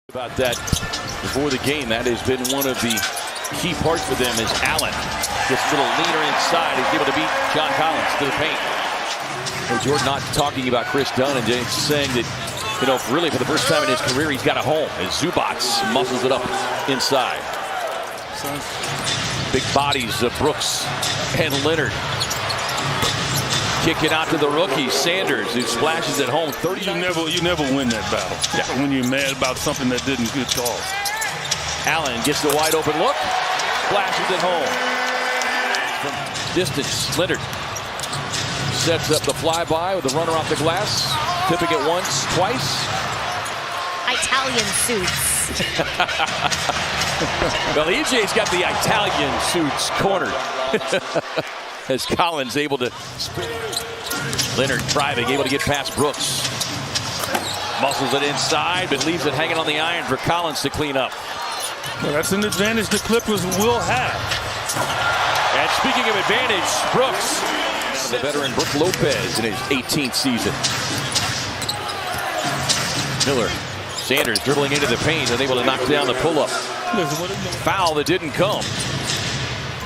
About that before the game, that has been one of the key parts for them is Allen gets a little leaner inside. He's able to beat John Collins to the paint. Well, Jordan not talking about Chris Dunn and just saying that, you know, really for the first time in his career, he's got a home as Zubac muscles it up inside. Big bodies of Brooks and Leonard. Kick it out to the rookie, Sanders, who splashes at home. 30. You never win that battle. Yeah. When you're mad about something that didn't get called. Allen gets the wide open look, splashes at home. From distance, Leonard sets up the flyby with the runner off the glass, tipping it once, twice. Italian suits. Well, EJ's got the Italian suits cornered. As Collins able to spin. Leonard driving, able to get past Brooks. Muscles it inside, but leaves it hanging on the iron for Collins to clean up. Well, that's an advantage the Clippers will have. And speaking of advantage, Brooks. The veteran Brook Lopez in his 18th season. Miller. Sanders dribbling into the paint and able to knock down the pull-up. Foul that didn't come.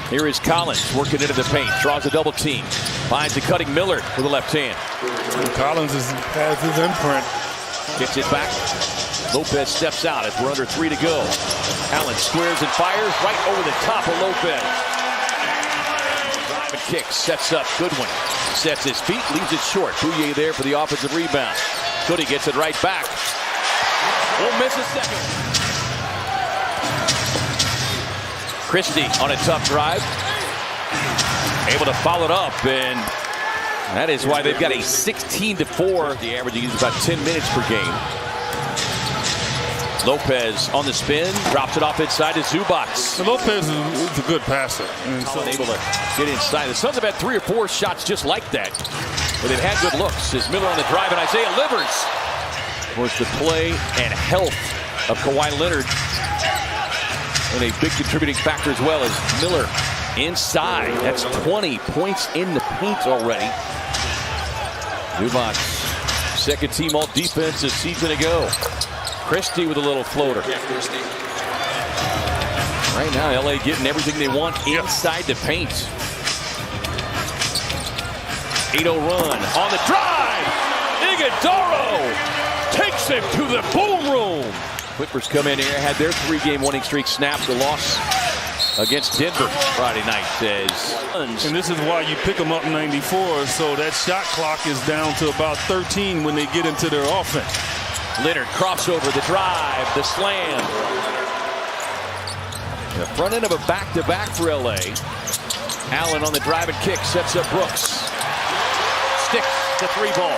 Here is Collins working into the paint, draws a double team, finds a cutting Miller with the left hand. Collins has his imprint. Gets it back. Lopez steps out as we're under 3 to go. Allen squares and fires right over the top of Lopez. Drive and kick, sets up, Goodwin. Sets his feet, leaves it short. Bouye there for the offensive rebound. Goody gets it right back. Won't miss a second. Christie on a tough drive. Able to follow it up, and that is why they've got a 16-4. The average uses about 10 minutes per game. Lopez on the spin, drops it off inside to Zubac. So Lopez is a good passer. Collins able to get inside. The Suns have had 3 or 4 shots just like that, but they've had good looks. As Miller on the drive, and Isaiah Livers. Of course, the play and health of Kawhi Leonard. And a big contributing factor as well as Miller inside. That's 20 points in the paint already. Zubac, second team all defense a season ago. Christie with a little floater. Right now, LA getting everything they want inside the paint. 8-0 run on the drive. Iguodala takes him to the boom room. Clippers come in here, had their 3-game winning streak snapped. The loss against Denver Friday night. And this is why you pick them up 94, so that shot clock is down to about 13 when they get into their offense. Leonard crossover, the drive, the slam. The front end of a back-to-back for LA. Allen on the drive and kick, sets up Brooks. Sticks the 3-ball.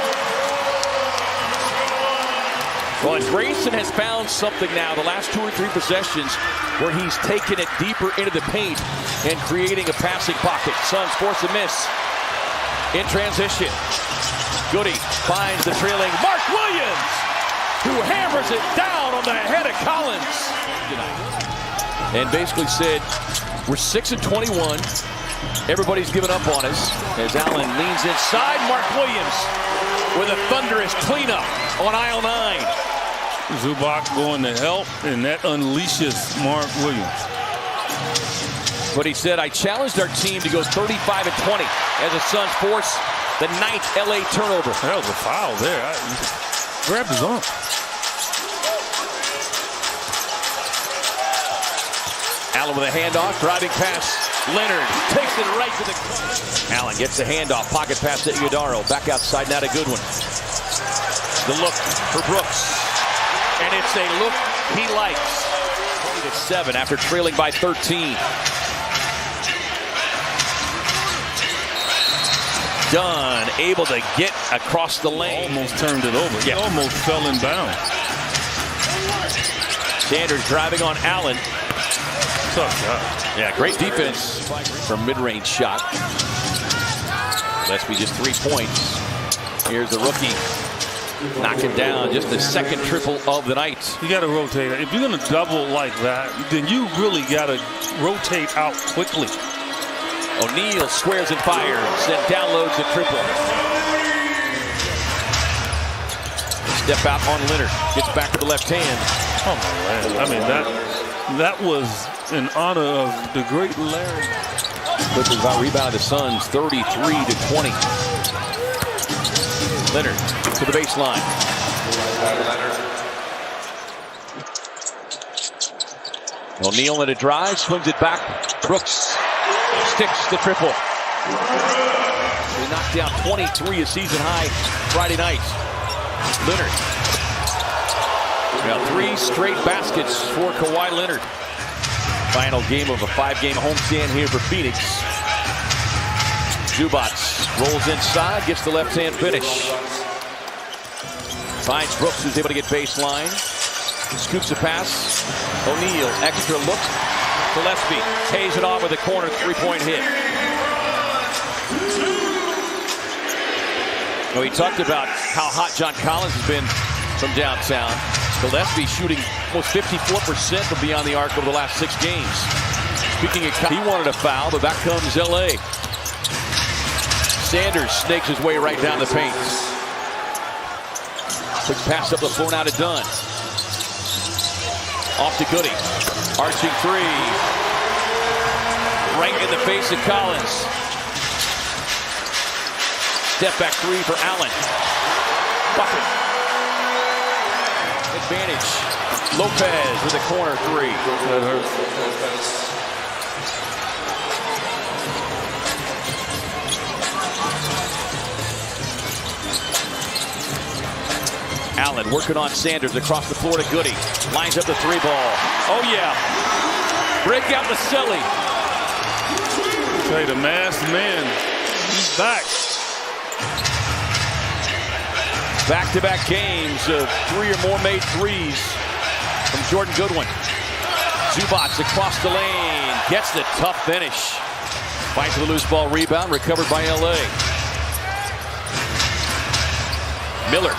Well, and Grayson has found something now the last 2 or 3 possessions where he's taken it deeper into the paint and creating a passing pocket. Suns force a miss in transition. Goody finds the trailing Mark Williams, who hammers it down on the head of Collins. And basically said, we're 6-21. Everybody's given up on us. As Allen leans inside, Mark Williams with a thunderous cleanup on aisle 9. Zubac going to help, and that unleashes Mark Williams. But he said, I challenged our team to go 35-20 as the Suns force the 9th LA turnover. That was a foul there. Grabbed his arm. Allen with a handoff, driving pass. Leonard takes it right to the corner. Allen gets the handoff, pocket pass to Iguodala. Back outside now to Goodwin. The look for Brooks. And it's a look he likes. 20-7 after trailing by 13. Dunn able to get across the lane. Almost turned it over. He almost fell in bounds. Sanders driving on Allen. Tough shot. Yeah, great defense from mid-range shot. Gillespie just 3 points. Here's the rookie. Knocking down just the second triple of the night. You got to rotate. If you're going to double like that, then you really got to rotate out quickly. O'Neal squares and fires and downloads the triple. Step out on Leonard. Gets back to the left hand. Oh, man. I mean, that was in honor of the great Larry. Clippers out-rebound the Suns 33-20. Leonard to the baseline. O'Neal in a drive, swings it back. Brooks sticks the triple. He knocked down 23, a season high Friday night. Leonard. Now 3 straight baskets for Kawhi Leonard. Final game of a 5-game homestand here for Phoenix. Zubac rolls inside, gets the left-hand finish. Finds Brooks, who's able to get baseline. Scoops a pass. O'Neal, extra look. Gillespie pays it off with a corner 3-point hit. Well, he talked about how hot John Collins has been from downtown. Gillespie shooting almost 54% from beyond the arc over the last 6 games. Speaking of, he wanted a foul, but back comes LA. Sanders snakes his way right down the paint. Quick pass up the floor now to Dunn. Off to Goody. Arching 3. Right in the face of Collins. Step back 3 for Allen. Bucket. Advantage. Lopez with a corner 3. That hurts. Allen working on Sanders across the floor to Goody. Lines up the 3-ball. Oh, yeah. Break out the Selly. Hey, the masked man. He's back. Back-to-back games of 3 or more made threes from Jordan Goodwin. Zubac across the lane. Gets the tough finish. Fights for the loose ball rebound. Recovered by LA. Miller.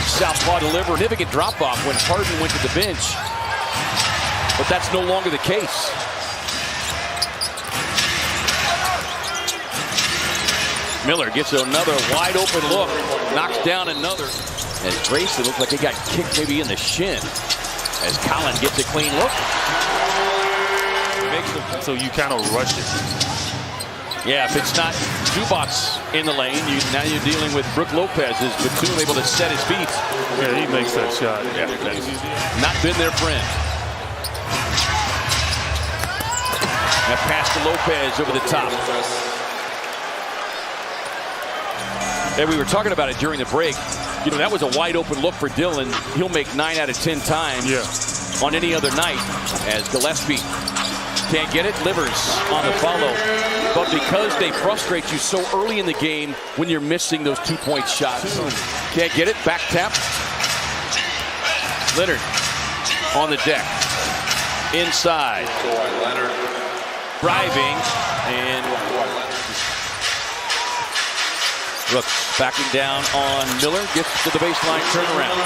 Southpaw deliver. Significant drop-off when Harden went to the bench. But that's no longer the case. Miller gets another wide-open look. Knocks down another. As Grayson looked like he got kicked maybe in the shin. As Collins gets a clean look. So you kind of rush it. Yeah, if it's not Zubac in the lane, now you're dealing with Brook Lopez. Is Batum able to set his feet? Yeah, he makes that shot. Yeah, that's not been their friend. That pass to Lopez over the top. And we were talking about it during the break. You know, that was a wide open look for Dillon. He'll make 9 out of 10 times on any other night. As Gillespie can't get it. Livers on the follow. But because they frustrate you so early in the game when you're missing those 2-point shots. Can't get it. Back tap. Leonard on the deck. Inside. Driving. And Brooks backing down on Miller. Gets to the baseline turnaround.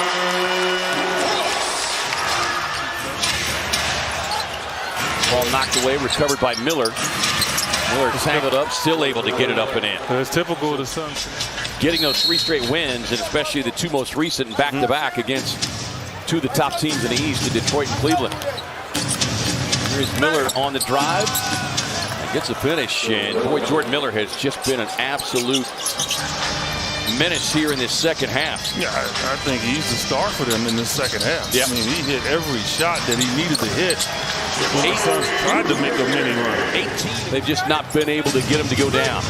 Ball knocked away, recovered by Miller. Miller tangled up, still able to get it up and in. It's typical of the Suns. Getting those 3 straight wins, and especially the 2 most recent back-to-back against 2 of the top teams in the East, in Detroit and Cleveland. Here's Miller on the drive. Gets a finish, and boy, Jordan Miller has just been an absolute menace here in this second half. Yeah, I think he's the star for them in this second half. Yep. I mean, he hit every shot that he needed to hit. The Suns tried to make a mini run. 18. They've just not been able to get him to go down.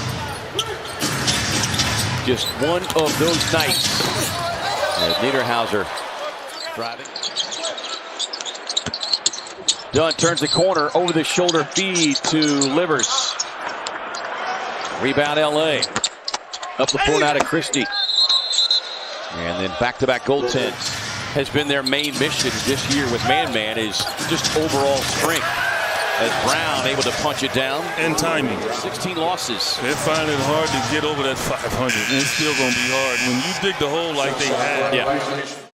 Just one of those nights. Niederhauser driving. Dunn turns the corner, over the shoulder feed to Livers. Rebound LA. Up the floor now to Christie. And then back-to-back goaltends has been their main mission this year with man-man, is just overall strength. As Brown able to punch it down. And timing. 16 losses. They're finding it hard to get over that 500. And it's still going to be hard when you dig the hole like they had. Yeah.